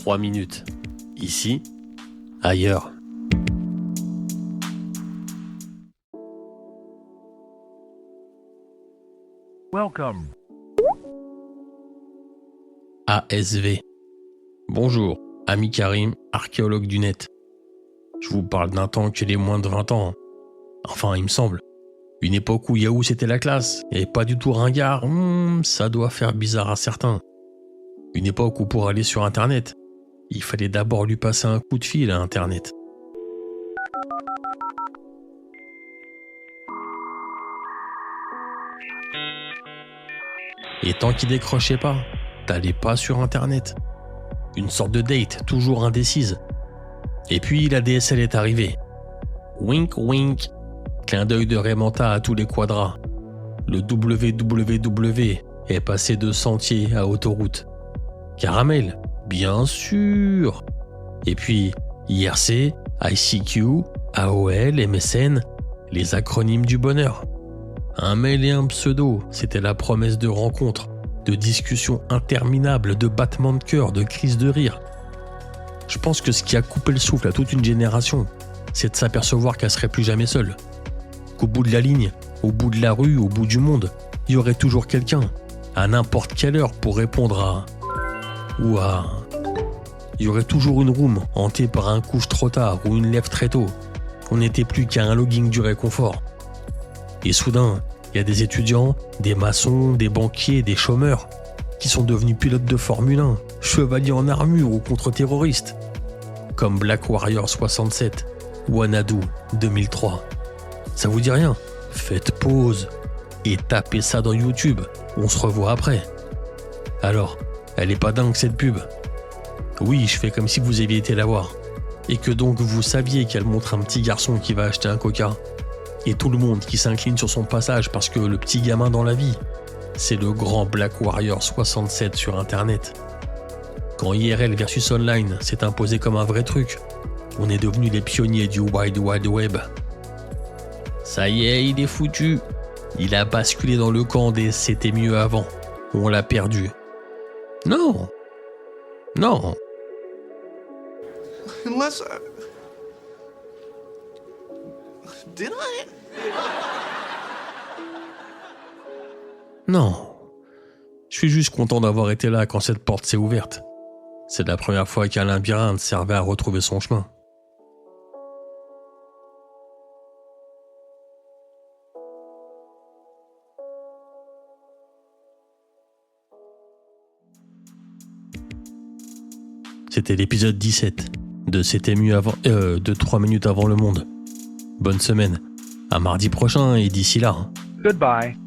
3 minutes. Ici, ailleurs. Welcome. ASV. Bonjour, ami Karim, archéologue du net. Je vous parle d'un temps que les moins de 20 ans. Enfin, il me semble. Une époque où Yahoo c'était la classe, et pas du tout ringard, ça doit faire bizarre à certains. Une époque où pour aller sur Internet, il fallait d'abord lui passer un coup de fil à Internet. Et tant qu'il décrochait pas, t'allais pas sur Internet. Une sorte de date, toujours indécise. Et puis la DSL est arrivée. Wink wink. Clin d'œil de Raymanta à tous les quadras. Le www est passé de sentier à autoroute. Caramel, bien sûr. Et puis IRC, ICQ, AOL, MSN, les acronymes du bonheur. Un mail et un pseudo, c'était la promesse de rencontre, de discussions interminables, de battements de cœur, de crises de rire. Je pense que ce qui a coupé le souffle à toute une génération, c'est de s'apercevoir qu'elle serait plus jamais seule. Qu'au bout de la ligne, au bout de la rue, au bout du monde, il y aurait toujours quelqu'un, à n'importe quelle heure, pour répondre à... Il y aurait toujours une room hantée par un couche trop tard ou une lève très tôt. On n'était plus qu'à un logging du réconfort. Et soudain, il y a des étudiants, des maçons, des banquiers, des chômeurs qui sont devenus pilotes de Formule 1, chevaliers en armure ou contre-terroristes, comme Black Warrior 67 ou Anadu 2003. Ça vous dit rien? Faites pause et tapez ça dans YouTube. On se revoit après. Alors, elle est pas dingue cette pub? Oui, je fais comme si vous aviez été la voir. Et que donc vous saviez qu'elle montre un petit garçon qui va acheter un coca. Et tout le monde qui s'incline sur son passage parce que le petit gamin dans la vie, c'est le grand Black Warrior 67 sur Internet. Quand IRL versus Online s'est imposé comme un vrai truc, on est devenus les pionniers du Wide Wide Web. Ça y est, il est foutu. Il a basculé dans le camp des « c'était mieux avant ». On l'a perdu. Non. Non. Unless did I? Non. Je suis juste content d'avoir été là quand cette porte s'est ouverte. C'est la première fois qu'un labyrinthe servait à retrouver son chemin. C'était l'épisode 17 de C'était mieux avant de 3 minutes avant le monde. Bonne semaine. À mardi prochain et d'ici là. Goodbye.